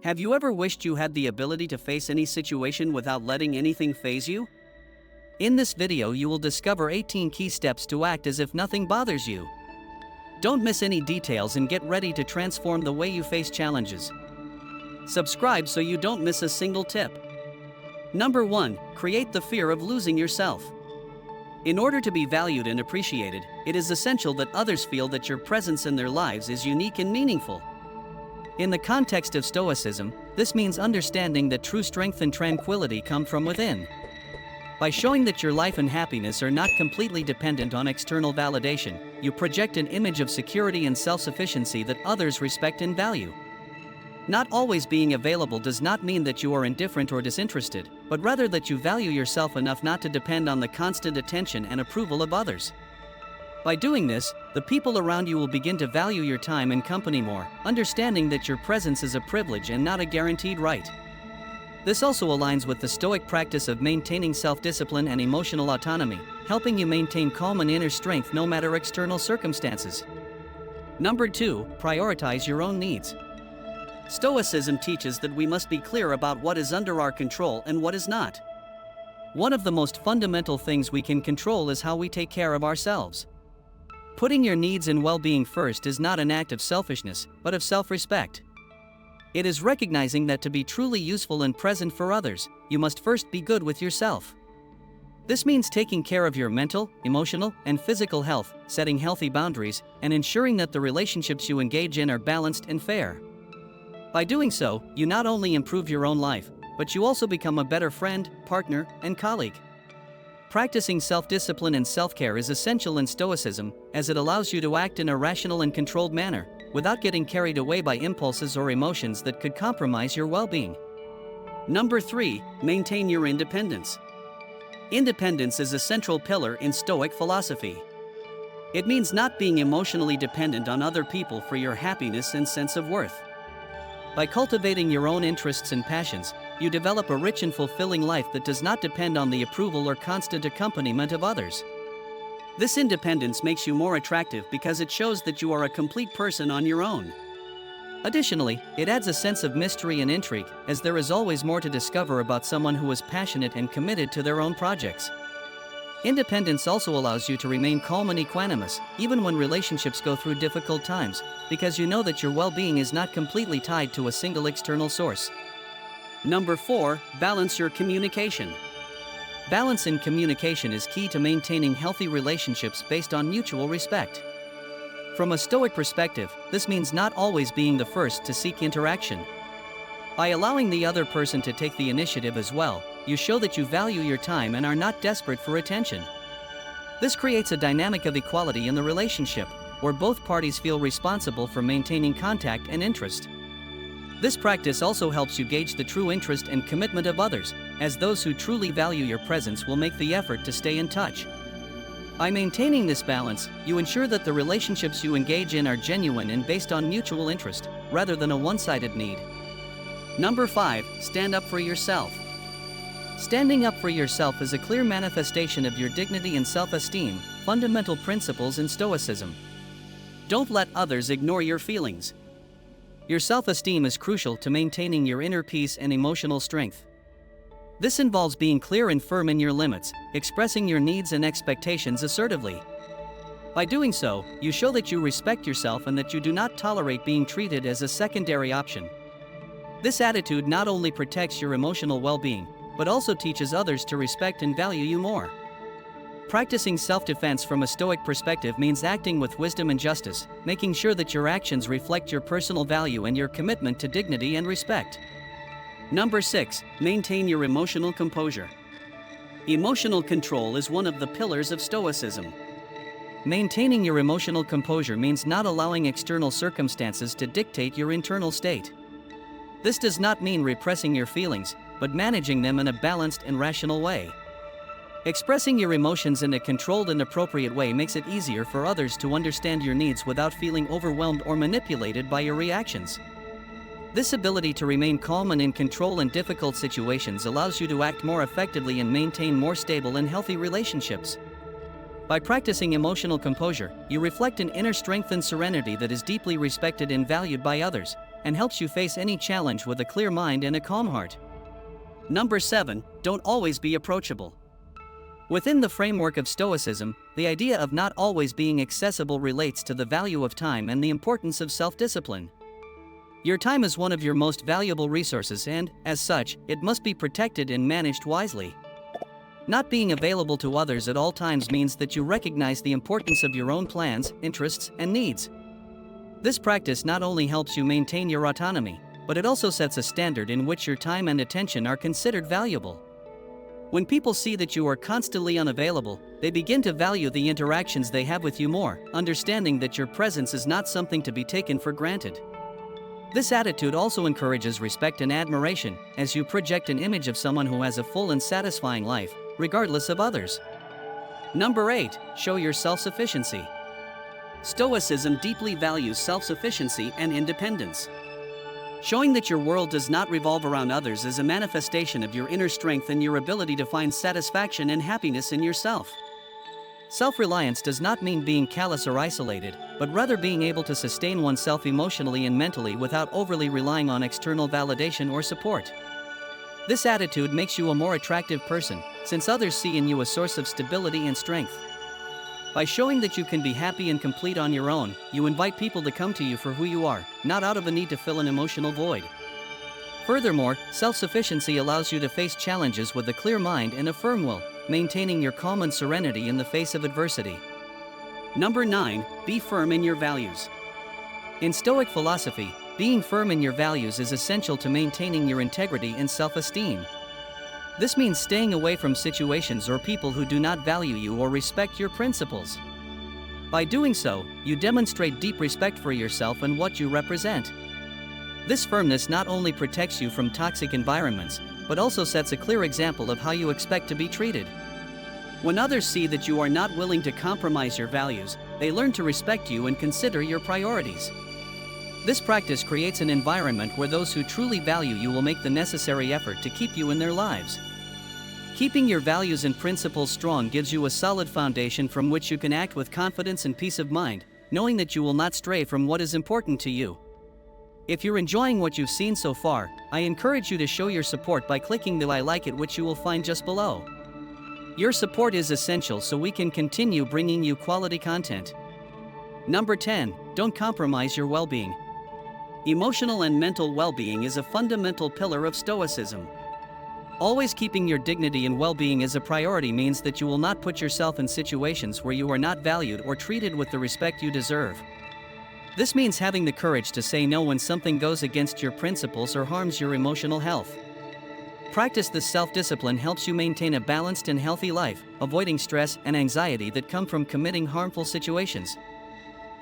Have you ever wished you had the ability to face any situation without letting anything faze you? In this video you will discover 18 key steps to act as if nothing bothers you. Don't miss any details and get ready to transform the way you face challenges. Subscribe so you don't miss a single tip. Number 1. Create the fear of losing yourself. In order to be valued and appreciated, it is essential that others feel that your presence in their lives is unique and meaningful. In the context of Stoicism, this means understanding that true strength and tranquility come from within. By showing that your life and happiness are not completely dependent on external validation, you project an image of security and self-sufficiency that others respect and value. Not always being available does not mean that you are indifferent or disinterested, but rather that you value yourself enough not to depend on the constant attention and approval of others. By doing this, the people around you will begin to value your time and company more, understanding that your presence is a privilege and not a guaranteed right. This also aligns with the Stoic practice of maintaining self-discipline and emotional autonomy, helping you maintain calm and inner strength no matter external circumstances. Number 2. Prioritize your own needs. Stoicism teaches that we must be clear about what is under our control and what is not. One of the most fundamental things we can control is how we take care of ourselves. Putting your needs and well-being first is not an act of selfishness, but of self-respect. It is recognizing that to be truly useful and present for others, you must first be good with yourself. This means taking care of your mental, emotional, and physical health, setting healthy boundaries, and ensuring that the relationships you engage in are balanced and fair. By doing so, you not only improve your own life, but you also become a better friend, partner, and colleague. Practicing self-discipline and self-care is essential in Stoicism, as it allows you to act in a rational and controlled manner, without getting carried away by impulses or emotions that could compromise your well-being. Number 3. Maintain your independence. Independence is a central pillar in Stoic philosophy. It means not being emotionally dependent on other people for your happiness and sense of worth. By cultivating your own interests and passions, you develop a rich and fulfilling life that does not depend on the approval or constant accompaniment of others. This independence makes you more attractive because it shows that you are a complete person on your own. Additionally, it adds a sense of mystery and intrigue, as there is always more to discover about someone who is passionate and committed to their own projects. Independence also allows you to remain calm and equanimous, even when relationships go through difficult times, because you know that your well-being is not completely tied to a single external source. Number 4. Balance your communication. Balance in communication is key to maintaining healthy relationships based on mutual respect. From a Stoic perspective, this means not always being the first to seek interaction. By allowing the other person to take the initiative as well, you show that you value your time and are not desperate for attention. This creates a dynamic of equality in the relationship, where both parties feel responsible for maintaining contact and interest. This practice also helps you gauge the true interest and commitment of others, as those who truly value your presence will make the effort to stay in touch. By maintaining this balance, you ensure that the relationships you engage in are genuine and based on mutual interest, rather than a one-sided need. Number 5. Stand up for yourself. Standing up for yourself is a clear manifestation of your dignity and self-esteem, fundamental principles in Stoicism. Don't let others ignore your feelings. Your self-esteem is crucial to maintaining your inner peace and emotional strength. This involves being clear and firm in your limits, expressing your needs and expectations assertively. By doing so, you show that you respect yourself and that you do not tolerate being treated as a secondary option. This attitude not only protects your emotional well-being, but also teaches others to respect and value you more. Practicing self-defense from a Stoic perspective means acting with wisdom and justice, making sure that your actions reflect your personal value and your commitment to dignity and respect. Number 6. Maintain your emotional composure. Emotional control is one of the pillars of Stoicism. Maintaining your emotional composure means not allowing external circumstances to dictate your internal state. This does not mean repressing your feelings, but managing them in a balanced and rational way. Expressing your emotions in a controlled and appropriate way makes it easier for others to understand your needs without feeling overwhelmed or manipulated by your reactions. This ability to remain calm and in control in difficult situations allows you to act more effectively and maintain more stable and healthy relationships. By practicing emotional composure, you reflect an inner strength and serenity that is deeply respected and valued by others, and helps you face any challenge with a clear mind and a calm heart. Number 7. Don't always be approachable. Within the framework of Stoicism, the idea of not always being accessible relates to the value of time and the importance of self-discipline. Your time is one of your most valuable resources and, as such, it must be protected and managed wisely. Not being available to others at all times means that you recognize the importance of your own plans, interests, and needs. This practice not only helps you maintain your autonomy, but it also sets a standard in which your time and attention are considered valuable. When people see that you are constantly unavailable, they begin to value the interactions they have with you more, understanding that your presence is not something to be taken for granted. This attitude also encourages respect and admiration, as you project an image of someone who has a full and satisfying life, regardless of others. Number 8. Show your self-sufficiency. Stoicism deeply values self-sufficiency and independence. Showing that your world does not revolve around others is a manifestation of your inner strength and your ability to find satisfaction and happiness in yourself. Self-reliance does not mean being callous or isolated, but rather being able to sustain oneself emotionally and mentally without overly relying on external validation or support. This attitude makes you a more attractive person, since others see in you a source of stability and strength. By showing that you can be happy and complete on your own, you invite people to come to you for who you are, not out of a need to fill an emotional void. Furthermore, self-sufficiency allows you to face challenges with a clear mind and a firm will, maintaining your calm and serenity in the face of adversity. Number 9. Be firm in your values. In Stoic philosophy, being firm in your values is essential to maintaining your integrity and self-esteem. This means staying away from situations or people who do not value you or respect your principles. By doing so, you demonstrate deep respect for yourself and what you represent. This firmness not only protects you from toxic environments, but also sets a clear example of how you expect to be treated. When others see that you are not willing to compromise your values, they learn to respect you and consider your priorities. This practice creates an environment where those who truly value you will make the necessary effort to keep you in their lives. Keeping your values and principles strong gives you a solid foundation from which you can act with confidence and peace of mind, knowing that you will not stray from what is important to you. If you're enjoying what you've seen so far, I encourage you to show your support by clicking the I like it, which you will find just below. Your support is essential so we can continue bringing you quality content. Number 10. Don't compromise your well-being. Emotional and mental well-being is a fundamental pillar of Stoicism. Always keeping your dignity and well-being as a priority means that you will not put yourself in situations where you are not valued or treated with the respect you deserve. This means having the courage to say no when something goes against your principles or harms your emotional health. Practice this self-discipline helps you maintain a balanced and healthy life, avoiding stress and anxiety that come from committing harmful situations.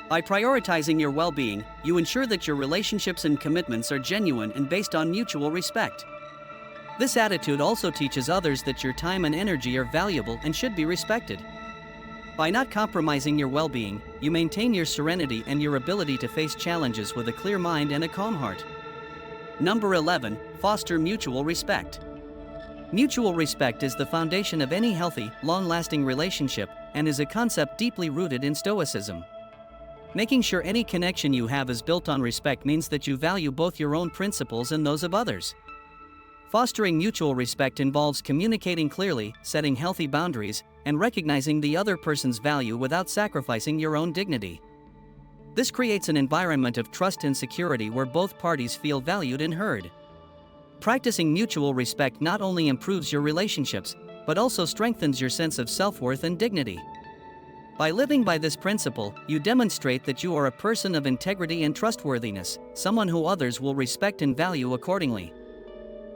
By prioritizing your well-being, you ensure that your relationships and commitments are genuine and based on mutual respect. This attitude also teaches others that your time and energy are valuable and should be respected. By not compromising your well-being, you maintain your serenity and your ability to face challenges with a clear mind and a calm heart. Number 11. Foster mutual respect. Mutual respect is the foundation of any healthy, long-lasting relationship and is a concept deeply rooted in Stoicism. Making sure any connection you have is built on respect means that you value both your own principles and those of others. Fostering mutual respect involves communicating clearly, setting healthy boundaries, and recognizing the other person's value without sacrificing your own dignity. This creates an environment of trust and security where both parties feel valued and heard. Practicing mutual respect not only improves your relationships, but also strengthens your sense of self-worth and dignity. By living by this principle, you demonstrate that you are a person of integrity and trustworthiness, someone who others will respect and value accordingly.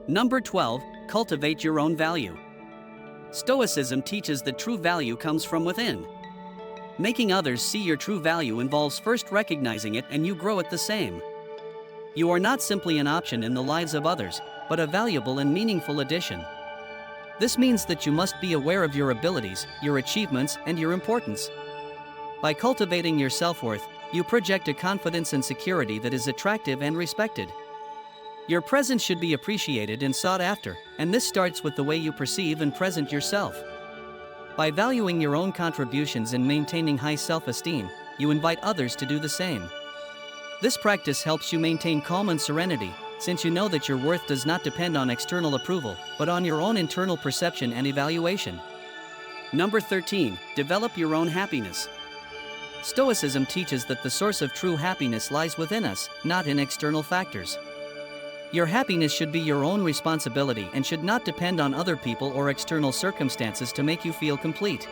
Number 12. Cultivate your own value. Stoicism teaches that true value comes from within. Making others see your true value involves first recognizing it, and you grow it the same. You are not simply an option in the lives of others, but a valuable and meaningful addition. This means that you must be aware of your abilities, your achievements, and your importance. By cultivating your self-worth, you project a confidence and security that is attractive and respected. Your presence should be appreciated and sought after, and this starts with the way you perceive and present yourself. By valuing your own contributions and maintaining high self-esteem, you invite others to do the same. This practice helps you maintain calm and serenity, since you know that your worth does not depend on external approval, but on your own internal perception and evaluation. Number 13. Develop your own happiness. Stoicism teaches that the source of true happiness lies within us, not in external factors. Your happiness should be your own responsibility and should not depend on other people or external circumstances to make you feel complete.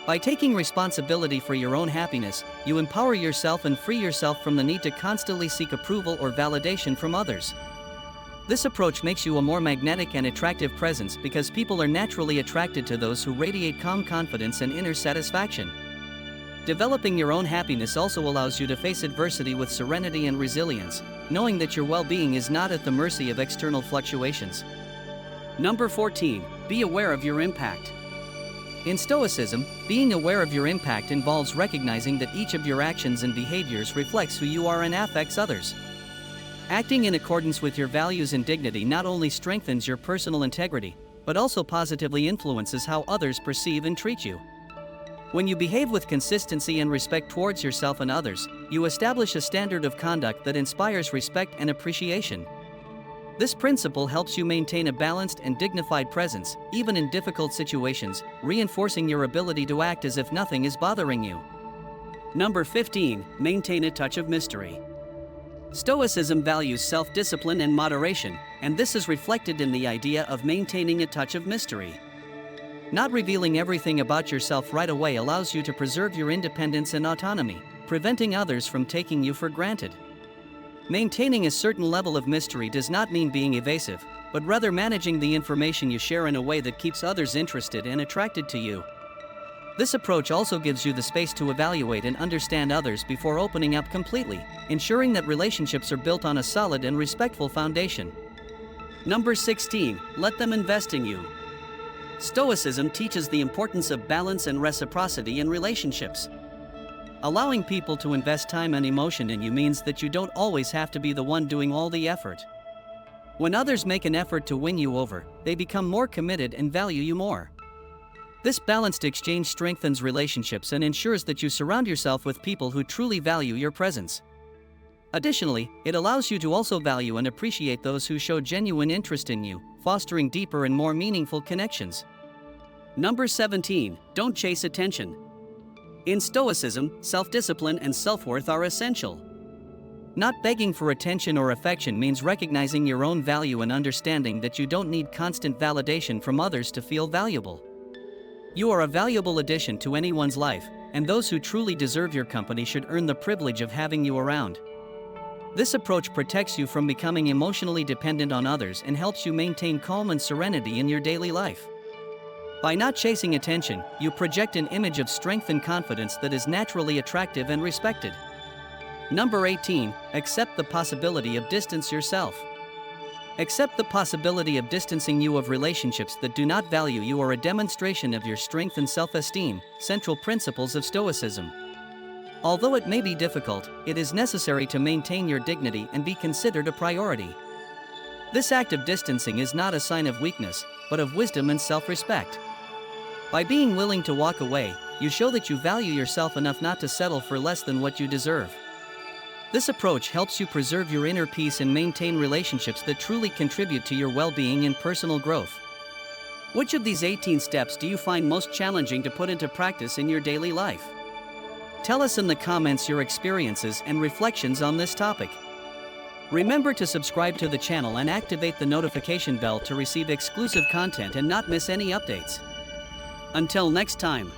By taking responsibility for your own happiness, you empower yourself and free yourself from the need to constantly seek approval or validation from others. This approach makes you a more magnetic and attractive presence because people are naturally attracted to those who radiate calm confidence and inner satisfaction. Developing your own happiness also allows you to face adversity with serenity and resilience, knowing that your well-being is not at the mercy of external fluctuations. Number 14. Be aware of your impact. In Stoicism, being aware of your impact involves recognizing that each of your actions and behaviors reflects who you are and affects others. Acting in accordance with your values and dignity not only strengthens your personal integrity, but also positively influences how others perceive and treat you. When you behave with consistency and respect towards yourself and others, you establish a standard of conduct that inspires respect and appreciation. This principle helps you maintain a balanced and dignified presence, even in difficult situations, reinforcing your ability to act as if nothing is bothering you. Number 15. Maintain a touch of mystery. Stoicism values self-discipline and moderation, and this is reflected in the idea of maintaining a touch of mystery. Not revealing everything about yourself right away allows you to preserve your independence and autonomy, preventing others from taking you for granted. Maintaining a certain level of mystery does not mean being evasive, but rather managing the information you share in a way that keeps others interested and attracted to you. This approach also gives you the space to evaluate and understand others before opening up completely, ensuring that relationships are built on a solid and respectful foundation. Number 16. Let them invest in you. Stoicism teaches the importance of balance and reciprocity in relationships. Allowing people to invest time and emotion in you means that you don't always have to be the one doing all the effort. When others make an effort to win you over, they become more committed and value you more. This balanced exchange strengthens relationships and ensures that you surround yourself with people who truly value your presence. Additionally, it allows you to also value and appreciate those who show genuine interest in you, fostering deeper and more meaningful connections. Number 17. Don't chase attention. In Stoicism, self-discipline and self-worth are essential. Not begging for attention or affection means recognizing your own value and understanding that you don't need constant validation from others to feel valuable. You are a valuable addition to anyone's life, and those who truly deserve your company should earn the privilege of having you around. This approach protects you from becoming emotionally dependent on others and helps you maintain calm and serenity in your daily life. By not chasing attention, you project an image of strength and confidence that is naturally attractive and respected. Number 18. Accept the possibility of distance yourself. Accept the possibility of distancing you of relationships that do not value you or a demonstration of your strength and self-esteem, central principles of Stoicism. Although it may be difficult, it is necessary to maintain your dignity and be considered a priority. This act of distancing is not a sign of weakness, but of wisdom and self-respect. By being willing to walk away, you show that you value yourself enough not to settle for less than what you deserve. This approach helps you preserve your inner peace and maintain relationships that truly contribute to your well-being and personal growth. Which of these 18 steps do you find most challenging to put into practice in your daily life? Tell us in the comments your experiences and reflections on this topic. Remember to subscribe to the channel and activate the notification bell to receive exclusive content and not miss any updates. Until next time.